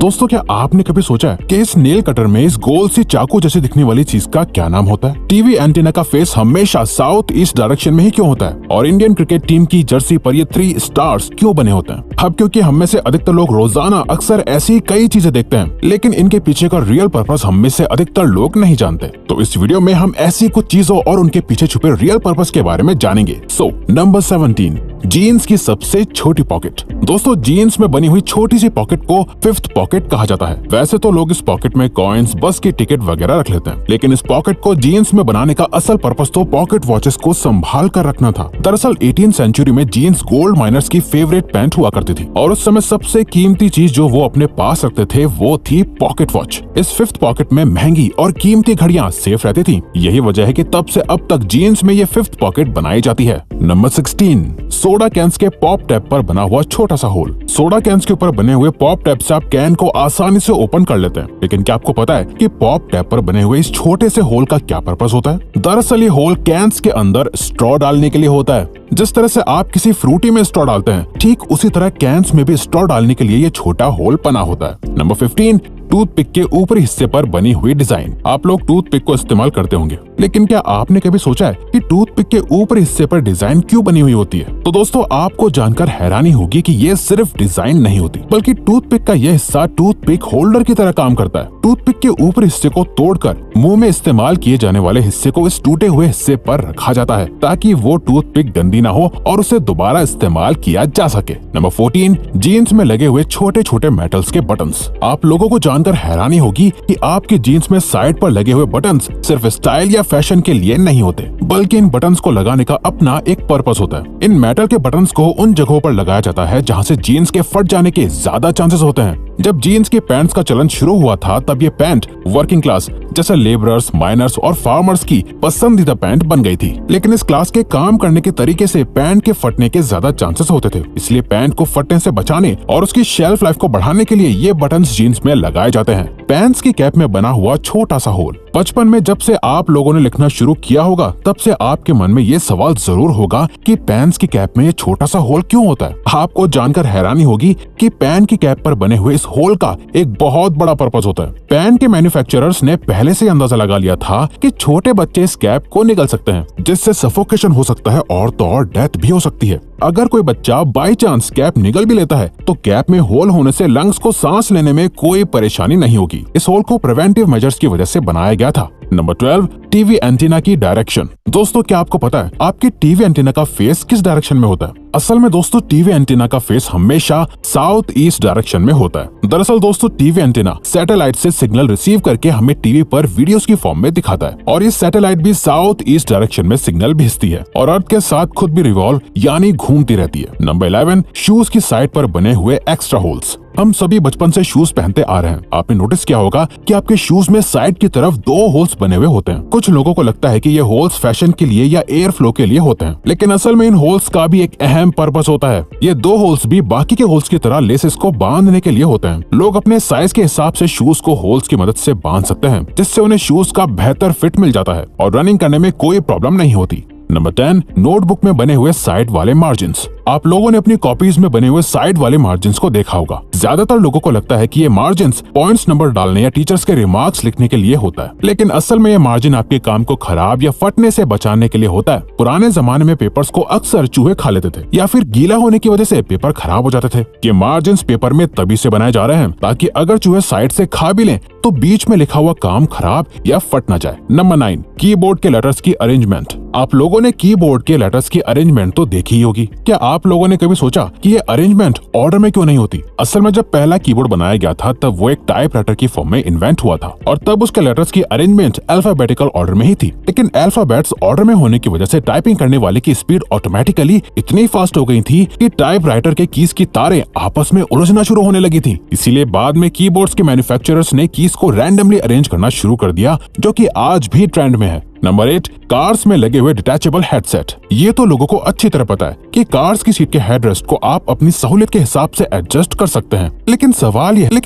दोस्तों क्या आपने कभी सोचा है कि इस नेल कटर में इस गोल सी चाकू जैसे दिखने वाली चीज का क्या नाम होता है? टीवी एंटीना का फेस हमेशा साउथ ईस्ट डायरेक्शन में ही क्यों होता है? और इंडियन क्रिकेट टीम की जर्सी पर ये 3 स्टार्स क्यों बने होते हैं? अब क्योंकि हम में से अधिकतर लोग रोजाना अक्सर ऐसी कई चीजें देखते हैं, लेकिन इनके पीछे का रियल पर्पस हम में से अधिकतर लोग नहीं जानते। तो इस वीडियो में हम ऐसी कुछ चीजों और उनके पीछे छुपे रियल पर्पस के बारे में जानेंगे। नंबर 17, जीन्स की सबसे छोटी पॉकेट। दोस्तों जीन्स में बनी हुई छोटी सी पॉकेट को फिफ्थ पॉकेट कहा जाता है। वैसे तो लोग इस पॉकेट में कॉइन्स, बस की टिकट वगैरह रख लेते हैं, लेकिन इस पॉकेट को जीन्स में बनाने का असल पर्पस तो पॉकेट वॉचेस को संभाल कर रखना था। दरअसल 18वीं सेंचुरी में जीन्स गोल्ड माइनर्स की फेवरेट पैंट हुआ करती थी और उस समय सबसे कीमती चीज जो वो अपने पास रखते थे वो थी पॉकेट वॉच। इस फिफ्थ पॉकेट में महंगी और कीमती घड़ियां सेफ रहती थी। यही वजह है कि तब से अब तक जीन्स में ये फिफ्थ पॉकेट बनाई जाती है। नंबर 16, सोडा कैंस के पॉप टैप पर बना हुआ छोटा सा होल। सोडा कैंस के ऊपर बने हुए पॉप टैप से आप कैन को आसानी से ओपन कर लेते हैं, लेकिन क्या आपको पता है कि पॉप टैप पर बने हुए इस छोटे से होल का क्या पर्पस होता है? दरअसल ये होल कैंस के अंदर स्ट्रॉ डालने के लिए होता है। जिस तरह से आप किसी फ्रूटी में स्ट्रॉ डालते हैं, ठीक उसी तरह कैंस में भी स्ट्रॉ डालने के लिए ये छोटा होल बना होता है। नंबर 15, टूथपिक के ऊपरी हिस्से पर बनी हुई डिजाइन। आप लोग टूथपिक को इस्तेमाल करते होंगे, लेकिन क्या आपने कभी सोचा है कि टूथपिक के ऊपरी हिस्से पर डिजाइन क्यों बनी हुई होती है? तो दोस्तों आपको जानकर हैरानी होगी कि ये सिर्फ डिजाइन नहीं होती, बल्कि टूथपिक का यह हिस्सा टूथपिक होल्डर की तरह काम करता है। टूथपिक के ऊपरी हिस्से को तोड़कर मुंह में इस्तेमाल किए जाने वाले हिस्से को इस टूटे हुए हिस्से पर रखा जाता है, ताकि वो टूथपिक गंदी ना हो और उसे दोबारा इस्तेमाल किया जा सके। नंबर 14, जीन्स में लगे हुए छोटे छोटे मेटल्स के बटन्स। आप लोगों को जानकर हैरानी होगी कि आपकी जीन्स में साइड पर लगे हुए बटन्स सिर्फ स्टाइल या फैशन के लिए नहीं होते, बल्कि इन बटन्स को लगाने का अपना एक पर्पस होता है। इन मेटल के बटन्स को उन जगहों पर लगाया जाता है जहां से जीन्स के फट जाने के ज्यादा चांसेस होते हैं। जब जीन्स के पैंट्स का चलन शुरू हुआ था, तब ये पैंट वर्किंग क्लास जैसे लेबरर्स, माइनर्स और फार्मर्स की पसंदीदा पैंट बन गई थी। लेकिन इस क्लास के काम करने के तरीके से पैंट के फटने के ज्यादा चांसेस होते थे, इसलिए पैंट को फटने से बचाने और उसकी शेल्फ लाइफ को बढ़ाने के लिए ये बटन्स जीन्स में लगाए जाते हैं। पैंट्स की कैप में बना हुआ छोटा सा होल। बचपन में जब से आप लोगों ने लिखना शुरू किया होगा, तब से आपके मन में ये सवाल जरूर होगा कि पैंट्स की कैप में ये छोटा सा होल क्यों होता है? आपको जानकर हैरानी होगी कि पैंट की कैप पर बने हुए इस होल का एक बहुत बड़ा पर्पस होता है। पैंट के मैन्युफैक्चरर्स ने पहले से अंदाजा लगा लिया था कि छोटे बच्चे इस कैप को निगल सकते हैं, जिससे सफोकेशन हो सकता है और तो और डेथ भी हो सकती है। अगर कोई बच्चा बाई चांस कैप निगल भी लेता है, तो कैप में होल होने से लंग्स को सांस लेने में कोई परेशानी नहीं होगी। इस होल को प्रिवेंटिव मेजर्स की वजह से बनाया गया था। नंबर 12, टीवी एंटीना की डायरेक्शन। दोस्तों क्या आपको पता है आपके टीवी एंटीना का फेस किस डायरेक्शन में होता है? असल में दोस्तों टीवी एंटीना का फेस हमेशा साउथ ईस्ट डायरेक्शन में होता है। दरअसल दोस्तों टीवी एंटीना सैटेलाइट से सिग्नल रिसीव करके हमें टीवी पर वीडियोस की फॉर्म में दिखाता है, और ये सैटेलाइट भी साउथ ईस्ट डायरेक्शन में सिग्नल भेजती है और अर्थ के साथ खुद भी रिवॉल्व यानी घूमती रहती है। नंबर 11, शूज की साइड पर बने हुए एक्स्ट्रा होल्स। हम सभी बचपन से शूज पहनते आ रहे हैं। आपने नोटिस किया होगा कि आपके शूज में साइड की तरफ 2 होल्स बने हुए होते हैं। कुछ लोगों को लगता है कि ये होल्स फैशन के लिए या एयर फ्लो के लिए होते हैं, लेकिन असल में इन होल्स का भी एक अहम पर्पस होता है। ये 2 होल्स भी बाकी के होल्स की तरह लेसेस को बांधने के लिए होते हैं। लोग अपने साइज के हिसाब से शूज को होल्स की मदद से बांध सकते हैं, जिससे उन्हें शूज का बेहतर फिट मिल जाता है और रनिंग करने में कोई प्रॉब्लम नहीं होती। नंबर 10, नोटबुक में बने हुए साइड वाले मार्जिन्स। आप लोगों ने अपनी कॉपीज में बने हुए साइड वाले मार्जिन्स को देखा होगा। ज्यादातर लोगों को लगता है कि ये मार्जिन्स पॉइंट्स नंबर डालने या टीचर्स के रिमार्क्स लिखने के लिए होता है, लेकिन असल में ये मार्जिन आपके काम को खराब या फटने से बचाने के लिए होता है। पुराने जमाने में पेपर्स को अक्सर चूहे खा लेते थे या फिर गीला होने की वजह से पेपर खराब हो जाते थे। ये मार्जिन्स पेपर में तभी से बनाए जा रहे हैं ताकि अगर चूहे साइड से खा भी लें तो बीच में लिखा हुआ काम खराब या फट न जाए। नंबर 9, कीबोर्ड के लेटर्स की अरेंजमेंट। आप लोगों ने कीबोर्ड के लेटर्स की अरेंजमेंट तो देखी ही होगी। क्या आप लोगों ने कभी सोचा कि ये अरेंजमेंट ऑर्डर में क्यों नहीं होती? असल में जब पहला कीबोर्ड बनाया गया था, तब वो एक टाइपराइटर की फॉर्म में इन्वेंट हुआ था और तब उसके लेटर्स की अरेंजमेंट अल्फाबेटिकल ऑर्डर में ही थी। लेकिन अल्फाबेट्स ऑर्डर में होने की वजह से टाइपिंग करने वाले की स्पीड ऑटोमेटिकली इतनी फास्ट हो गई थी कि टाइपराइटर के कीज की तारें आपस में उलझना शुरू होने लगी थी। इसीलिए बाद में कीबोर्ड्स के मैन्युफैक्चरर्स ने कीज को रैंडमली अरेंज करना शुरू कर दिया, जो कि आज भी ट्रेंड में है। नंबर 8, कार्स में लगे हुए डिटैचेबल हेडसेट। ये तो लोगों को अच्छी तरह पता है कि कार्स की सीट के हेडरेस्ट को आप अपनी सहूलियत के हिसाब से एडजस्ट कर सकते हैं, लेकिन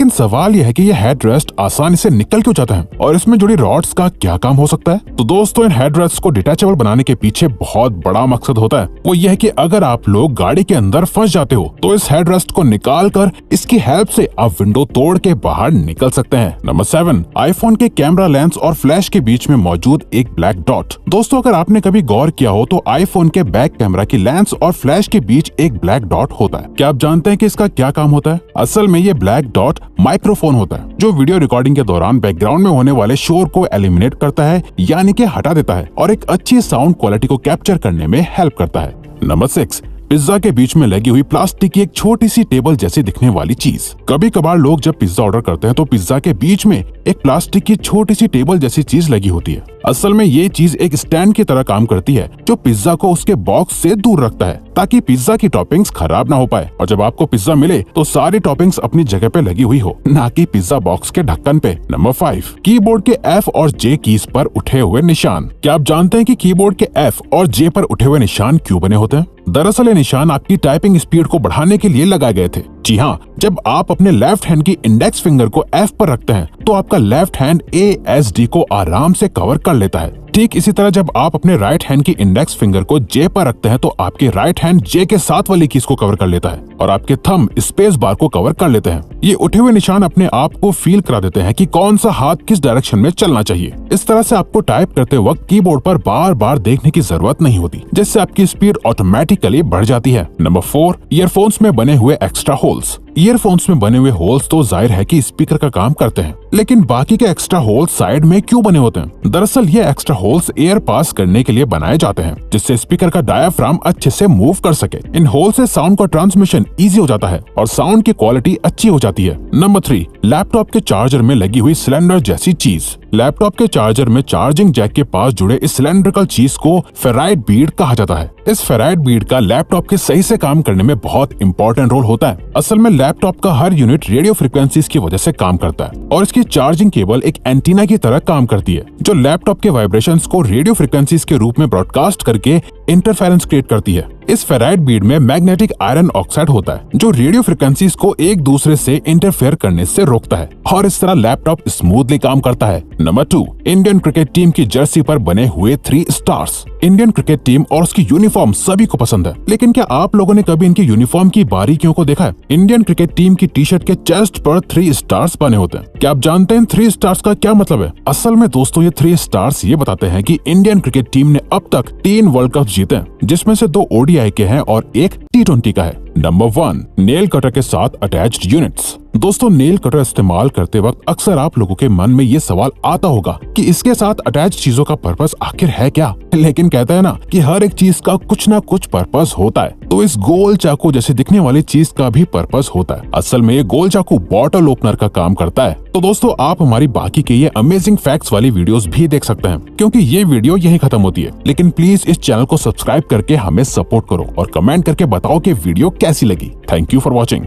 सवाल यह है कि ये हेडरेस्ट आसानी से निकल क्यों जाते हैं और इसमें जुड़ी रॉड्स का क्या काम हो सकता है। तो दोस्तों, इन हेडरेस्ट को डिटैचेबल बनाने के पीछे बहुत बड़ा मकसद होता है। वो यह है कि अगर आप लोग गाड़ी के अंदर फंस जाते हो तो इस हेडरेस्ट को निकाल कर इसकी हेल्प से आप विंडो तोड़ के बाहर निकल सकते हैं। नंबर 7, आईफोन के कैमरा लेंस और फ्लैश के बीच में मौजूद एक ब्लैक डॉट। दोस्तों, अगर आपने कभी गौर किया हो तो आईफोन के बैक कैमरा की लेंस और फ्लैश के बीच एक ब्लैक डॉट होता है। क्या आप जानते हैं कि इसका क्या काम होता है? असल में ये ब्लैक डॉट माइक्रोफोन होता है जो वीडियो रिकॉर्डिंग के दौरान बैकग्राउंड में होने वाले शोर को एलिमिनेट करता है, यानी कि हटा देता है, और एक अच्छी साउंड क्वालिटी को कैप्चर करने में हेल्प करता है। नंबर 6, पिज्जा के बीच में लगी हुई प्लास्टिक की एक छोटी सी टेबल जैसी दिखने वाली चीज। कभी कभार लोग जब पिज्जा ऑर्डर करते हैं तो पिज्जा के बीच में एक प्लास्टिक की छोटी सी टेबल जैसी चीज लगी होती है। असल में ये चीज एक स्टैंड की तरह काम करती है जो पिज्जा को उसके बॉक्स से दूर रखता है ताकि पिज्जा की टॉपिंग्स खराब ना हो पाए और जब आपको पिज्जा मिले तो सारी टॉपिंग्स अपनी जगह पे लगी हुई हो, ना कि पिज्जा बॉक्स के ढक्कन पे। नंबर 5, कीबोर्ड के F और J कीज पर उठे हुए निशान। क्या आप जानते हैं कि कीबोर्ड के F और J पर उठे हुए निशान क्यों बने होते हैं? दरअसल ये निशान आपकी टाइपिंग स्पीड को बढ़ाने के लिए लगाए गए थे। जी हाँ, जब आप अपने लेफ्ट हैंड की इंडेक्स फिंगर को F पर रखते हैं तो आपका लेफ्ट हैंड ASD को आराम से कवर कर लेता है। ठीक इसी तरह जब आप अपने राइट हैंड की इंडेक्स फिंगर को J पर रखते हैं तो आपके राइट हैंड J के साथ वाली कीज को कवर कर लेता है और आपके थंब स्पेस बार को कवर कर लेते हैं। ये उठे हुए निशान अपने आप को फील करा देते हैं कि कौन सा हाथ किस डायरेक्शन में चलना चाहिए। इस तरह से आपको टाइप करते वक्त कीबोर्ड पर बार बार देखने की जरूरत नहीं होती, जिससे आपकी स्पीड ऑटोमेटिकली बढ़ जाती है। नंबर 4, ईयरफोन्स में बने हुए एक्स्ट्रा होल्स। ईयरफोन्स में बने हुए होल्स तो जाहिर है कि स्पीकर का काम करते हैं, लेकिन बाकी के एक्स्ट्रा होल्स साइड में क्यों बने होते हैं? दरअसल ये एक्स्ट्रा होल्स एयर पास करने के लिए बनाए जाते हैं, जिससे स्पीकर का डायाफ्राम अच्छे से मूव कर सके। इन होल से साउंड का ट्रांसमिशन इजी हो जाता है और साउंड की क्वालिटी अच्छी हो जाती है। नंबर 3, लैपटॉप के चार्जर में लगी हुई सिलेंडर जैसी चीज। लैपटॉप के चार्जर में चार्जिंग जैक के पास जुड़े इस सिलेंड्रिकल चीज को फेराइट बीड कहा जाता है। इस फेराइट बीड का लैपटॉप के सही से काम करने में बहुत इंपॉर्टेंट रोल होता है। असल में लैपटॉप का हर यूनिट रेडियो फ्रिक्वेंसीज की वजह से काम करता है और इसकी चार्जिंग केबल एक एंटीना की तरह काम करती है जो लैपटॉप के वाइब्रेशंस को रेडियो फ्रिक्वेंसीज के रूप में ब्रॉडकास्ट करके इंटरफेरेंस क्रिएट करती है। इस फेराइट बीड में मैग्नेटिक आयरन ऑक्साइड होता है जो रेडियो फ्रिक्वेंसीज को एक दूसरे से इंटरफेयर करने से रोकता है और इस तरह लैपटॉप स्मूथली काम करता है। नंबर 2, इंडियन क्रिकेट टीम की जर्सी पर बने हुए 3 स्टार्स। इंडियन क्रिकेट टीम और उसकी यूनिफॉर्म सभी को पसंद है, लेकिन क्या आप लोगों ने कभी इनकी यूनिफॉर्म की बारीकियों को देखा है? इंडियन क्रिकेट टीम की टी शर्ट के चेस्ट पर 3 स्टार्स बने होते हैं। क्या आप जानते हैं 3 स्टार्स का क्या मतलब है? असल में दोस्तों, ये 3 स्टार्स ये बताते हैं कि इंडियन क्रिकेट टीम ने अब तक 3 वर्ल्ड कप जीते हैं, जिसमें से 2 ODI के हैं और 1 T20 का है। नंबर 1, नेल कटर के साथ अटैच्ड यूनिट्स। दोस्तों, नेल कटर इस्तेमाल करते वक्त अक्सर आप लोगों के मन में ये सवाल आता होगा कि इसके साथ अटैच चीजों का पर्पस आखिर है क्या? लेकिन कहते हैं ना कि हर एक चीज का कुछ ना कुछ पर्पस होता है, तो इस गोल चाकू जैसे दिखने वाली चीज का भी पर्पस होता है। असल में ये गोल चाकू बॉटल ओपनर का काम करता है। तो दोस्तों, आप हमारी बाकी के ये अमेजिंग फैक्ट्स वाली वीडियोस भी देख सकते हैं, क्योंकि ये वीडियो यही खत्म होती है। लेकिन प्लीज इस चैनल को सब्सक्राइब करके हमें सपोर्ट करो और कमेंट करके बताओ कि वीडियो कैसी लगी। Thank you for watching.